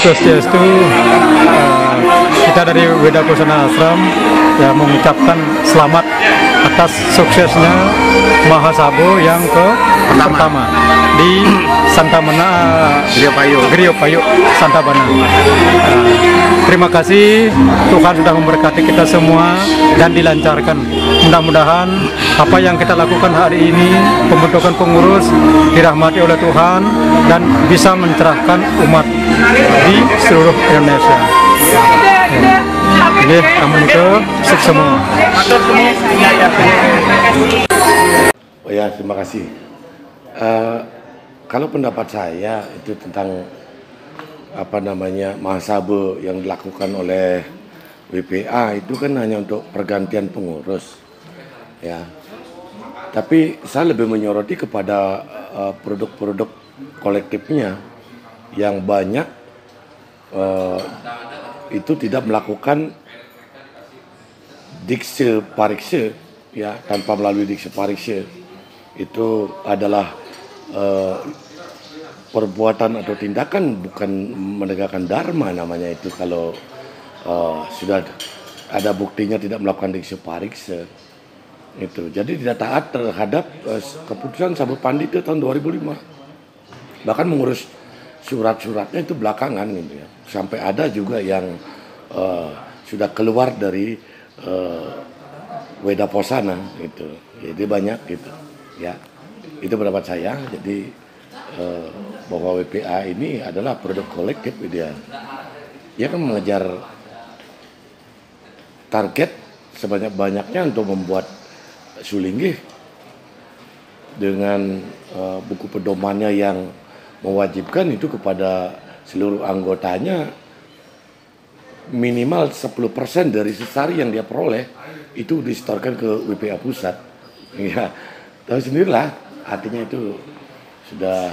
Swastiastu. Kita dari Weda Pusana Ashram ya mengucapkan selamat atas suksesnya Mahasabo yang pertama di Santa Bana Griyo Payu Santa Bana. Terima kasih, Tuhan sudah memberkati kita semua dan dilancarkan. Mudah-mudahan apa yang kita lakukan hari ini, pembentukan pengurus, dirahmati oleh Tuhan dan bisa mencerahkan umat di seluruh Indonesia. Ini kami itu semua. Oh ya, terima kasih. Kalau pendapat saya itu tentang Mahasabo yang dilakukan oleh WPA itu kan hanya untuk pergantian pengurus, ya. Tapi saya lebih menyoroti kepada produk-produk kolektifnya yang banyak itu tidak melakukan dikse parikse, ya, tanpa melalui dikse parikse. Itu adalah perbuatan atau tindakan bukan menegakkan dharma namanya itu kalau sudah ada buktinya tidak melakukan dikse parikse itu. Jadi tidak taat terhadap keputusan Sabut Pandita tahun 2005. Bahkan mengurus surat-suratnya itu belakangan gitu ya. Sampai ada juga yang sudah keluar dari Weda Posana gitu. Jadi banyak gitu ya. Itu pendapat saya. Jadi bahwa WPA ini adalah produk kolektif dia. Dia kan mengejar target sebanyak-banyaknya untuk membuat Sulinggih dengan buku pedomannya yang mewajibkan itu kepada seluruh anggotanya minimal 10% dari sesari yang dia peroleh itu disetorkan ke WPA pusat. Ya, tahu sendirilah artinya itu sudah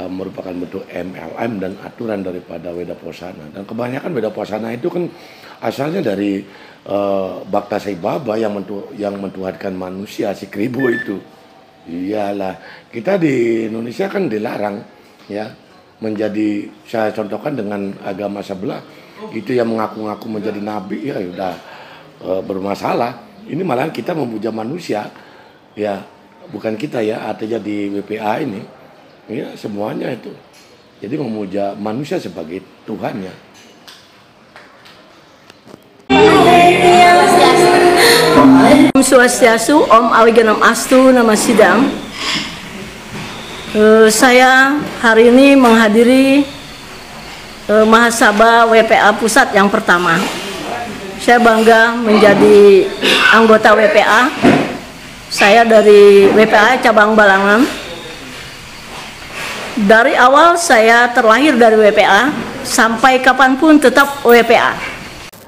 merupakan bentuk MLM dan aturan daripada Weda Posana. Dan kebanyakan Weda Posana itu kan asalnya dari Bhakta Sai Baba yang mentuhankan manusia, si Kribo itu. Iyalah, kita di Indonesia kan dilarang ya menjadi, saya contohkan dengan agama sebelah itu yang mengaku-ngaku menjadi nabi ya sudah bermasalah. Ini malahan kita memuja manusia ya, bukan kita ya, artinya di WPA ini ya semuanya itu. Jadi memuja manusia sebagai Tuhannya. Om Swastiastu, Om Awiganam Astu, nama sidang. Saya hari ini menghadiri Mahasaba WPA Pusat yang pertama. Saya bangga menjadi anggota WPA. Saya dari WPA Cabang Balangan. Dari awal saya terlahir dari WPA, sampai kapanpun tetap WPA.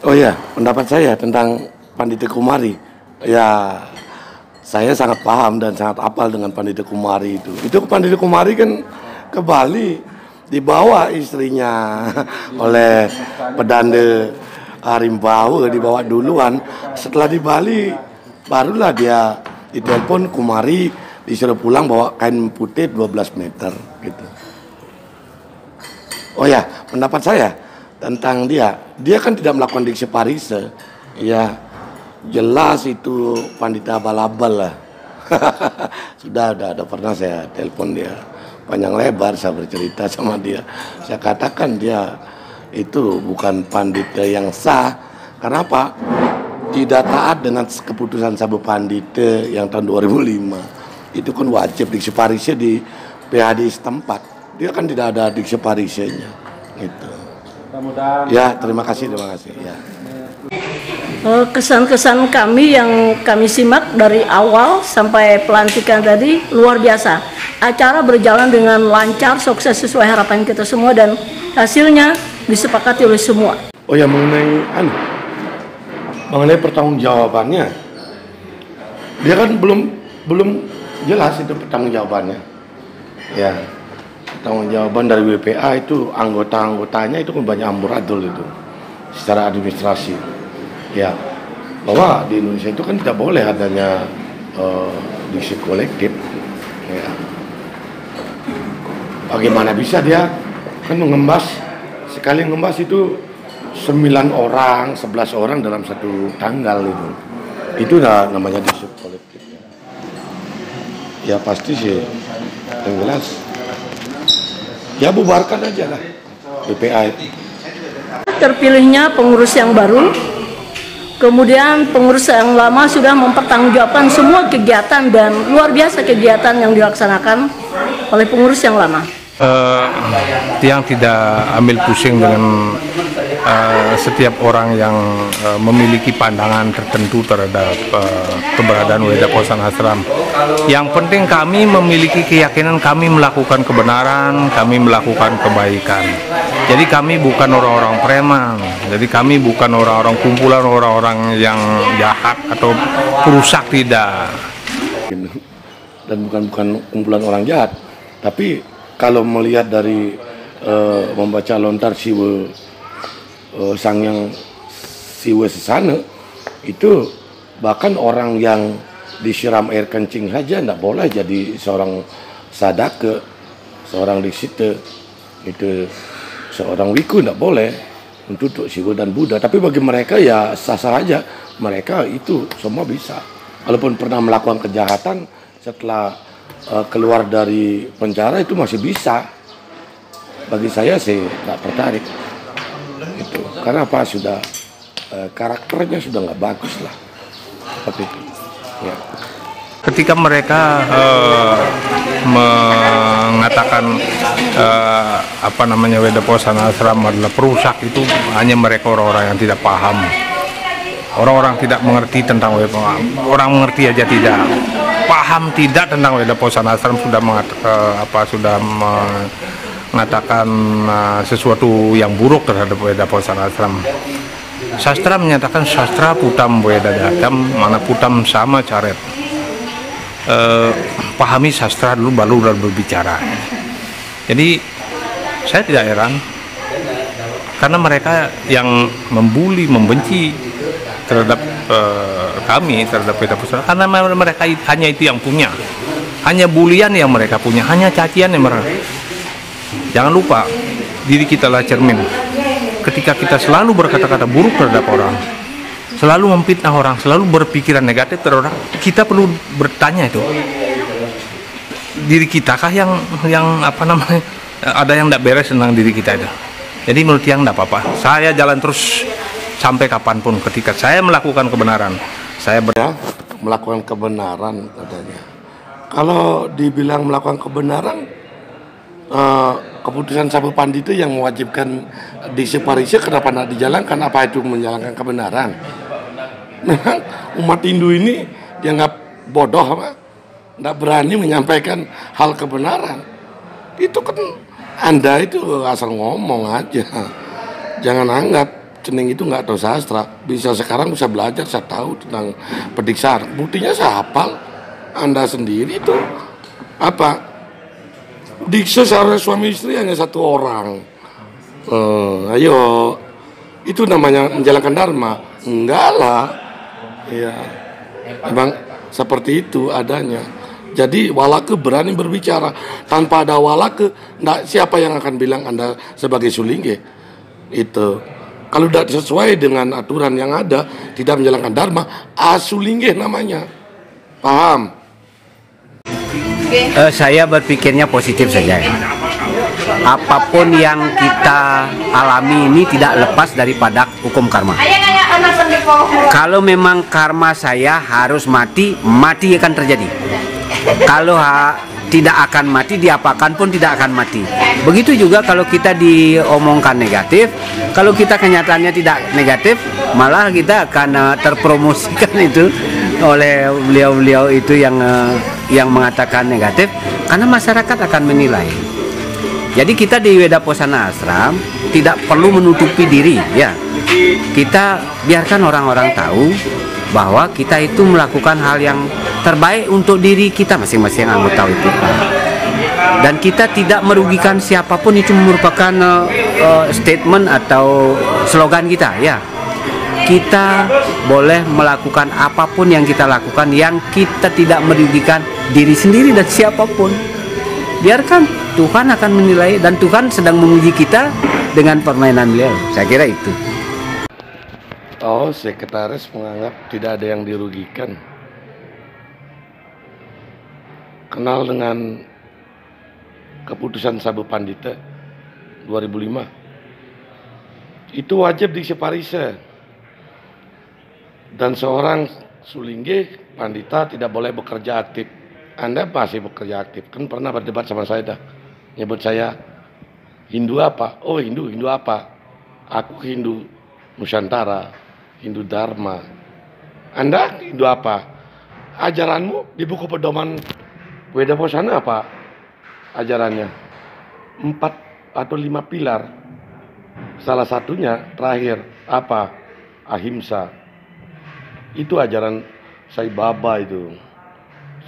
Oh ya, pendapat saya tentang Pandita Kumari. Ya, saya sangat paham dan sangat apal dengan Pandita Kumari itu. Itu Pandita Kumari kan ke Bali, dibawa istrinya oleh Pedanda Harimbawa, dibawa duluan. Setelah di Bali, barulah dia ditelepon Kumari, disuruh pulang bawa kain putih 12 meter gitu. Oh ya, pendapat saya tentang dia kan tidak melakukan dikse parikse. Ya, jelas itu Pandita abal-abal lah. Sudah ada pernah saya telepon dia panjang lebar, saya bercerita sama dia. Saya katakan dia itu bukan pandita yang sah. Karena apa? Tidak taat dengan keputusan Sabut Pandita yang tahun 2005. Itu kan wajib dikse parikse di PHD setempat. Dia kan tidak ada dikse pariksenya gitu. Ya, terima kasih ya. Kesan-kesan kami yang kami simak dari awal sampai pelantikan tadi luar biasa. Acara berjalan dengan lancar, sukses sesuai harapan kita semua dan hasilnya disepakati oleh semua. Oh ya, mengenai pertanggungjawabannya, dia kan belum jelas itu pertanggungjawabannya. Ya, pertanggungjawaban dari WPA itu anggota-anggotanya itu kan banyak amburadul itu secara administrasi. Ya, bahwa di Indonesia itu kan tidak boleh adanya diksi kolektif. Ya. Bagaimana bisa dia kan mengembas sekali ngebahas itu 9 orang, 11 orang dalam satu tanggal itu. Itu namanya dispute politik. Ya pasti sih, yang jelas. Ya bubarkan aja lah WPA itu. Terpilihnya pengurus yang baru, kemudian pengurus yang lama sudah mempertanggungjawabkan semua kegiatan dan luar biasa kegiatan yang dilaksanakan oleh pengurus yang lama. Yang tidak ambil pusing dengan setiap orang yang memiliki pandangan tertentu terhadap keberadaan Weda Posana Ashram. Yang penting kami memiliki keyakinan kami melakukan kebenaran, kami melakukan kebaikan. Jadi kami bukan orang-orang preman, jadi kami bukan orang-orang kumpulan orang-orang yang jahat atau perusak, tidak. Dan bukan kumpulan orang jahat, tapi kalau melihat dari membaca lontar siwe sang yang siwe sesana itu, bahkan orang yang disiram air kencing saja tidak boleh jadi seorang sadake, seorang disite, itu seorang wiku tidak boleh untuk siwe dan Buddha. Tapi bagi mereka ya sah-sah aja, mereka itu semua bisa. Walaupun pernah melakukan kejahatan, setelah keluar dari penjara itu masih bisa. Bagi saya sih nggak tertarik itu, karena apa, sudah karakternya sudah nggak bagus lah seperti itu ya. Ketika mereka mengatakan Weda Posana Ashram adalah perusak, itu hanya mereka orang-orang yang tidak paham, orang-orang tidak mengerti tentang Weda. Orang mengerti aja tidak paham tidak tentang Weda Posana Ashram sudah mengatakan sesuatu yang buruk terhadap Weda Posana Ashram. Sastra menyatakan sastra putam Weda datam, mana putam sama caret. Pahami sastra dulu baru berbicara. Jadi saya tidak heran karena mereka yang membuli, membenci terhadap kami, terhadap Weda Posana, karena mereka hanya itu yang punya, hanya bulian yang mereka punya, hanya cacian yang mereka. Jangan lupa, diri kita lah cermin. Ketika kita selalu berkata-kata buruk terhadap orang, selalu memfitnah orang, selalu berpikiran negatif terhadap orang, kita perlu bertanya itu, diri kita kah yang ada yang tidak beres tentang diri kita itu. Jadi menurut yang tidak apa-apa, saya jalan terus sampai kapanpun. Ketika saya melakukan kebenaran, saya melakukan kebenaran katanya. Kalau dibilang melakukan kebenaran, keputusan Sabu Pandi itu yang mewajibkan di Separise, kenapa tidak dijalankan? Apa itu menjalankan kebenaran? Memang umat Hindu ini dianggap bodoh, apa? Tidak berani menyampaikan hal kebenaran. Itu kan Anda itu asal ngomong aja. Jangan anggap Cening itu nggak tahu sastra. Bisa sekarang bisa belajar, saya tahu tentang Pediksar. Buktinya saya hafal. Anda sendiri itu apa? Diksa seorang suami istri hanya satu orang. Ayo, itu namanya menjalankan dharma? Enggak lah. Ya, memang seperti itu adanya. Jadi walake berani berbicara. Tanpa ada walake, siapa yang akan bilang Anda sebagai sulingge? Itu. Kalau tidak sesuai dengan aturan yang ada, tidak menjalankan dharma, asulingge namanya. Paham? Saya berpikirnya positif saja. Apapun yang kita alami ini tidak lepas daripada hukum karma. Kalau memang karma saya harus mati, mati akan terjadi. Kalau tidak akan mati, diapakan pun tidak akan mati. Begitu juga kalau kita diomongkan negatif, kalau kita kenyataannya tidak negatif, malah kita akan terpromosikan itu oleh beliau-beliau itu yang mengatakan negatif, karena masyarakat akan menilai. Jadi kita di Weda Posana Ashram tidak perlu menutupi diri, ya. Kita biarkan orang-orang tahu bahwa kita itu melakukan hal yang terbaik untuk diri kita masing-masing anggota WPA. Dan kita tidak merugikan siapapun, itu merupakan statement atau slogan kita, ya. Kita boleh melakukan apapun yang kita lakukan yang kita tidak merugikan diri sendiri dan siapapun. Biarkan Tuhan akan menilai, dan Tuhan sedang menguji kita dengan permainan beliau. Saya kira itu. Oh, sekretaris menganggap tidak ada yang dirugikan. Kenal dengan keputusan Sabu Pandita 2005. Itu wajib di Separise. Dan seorang Sulingge Pandita tidak boleh bekerja aktif. Anda masih bekerja aktif. Kan pernah berdebat sama saya dah. Nyebut saya Hindu apa? Oh, Hindu apa? Aku Hindu Nusantara, Hindu Dharma. Anda Hindu apa? Ajaranmu di buku pedoman Weda Posana apa ajarannya? 4 atau 5 pilar. Salah satunya terakhir apa? Ahimsa. Itu ajaran Sai Baba itu.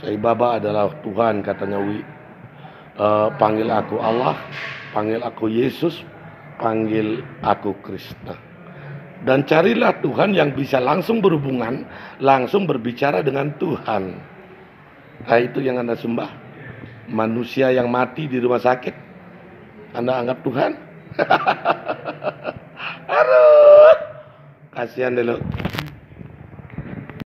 Sai Baba adalah Tuhan katanya panggil aku Allah, panggil aku Yesus, panggil aku Krishna. Dan carilah Tuhan yang bisa langsung berhubungan, langsung berbicara dengan Tuhan. Nah, itu yang Anda sembah. Manusia yang mati di rumah sakit, Anda anggap Tuhan? Aduh, kasihan deh lo.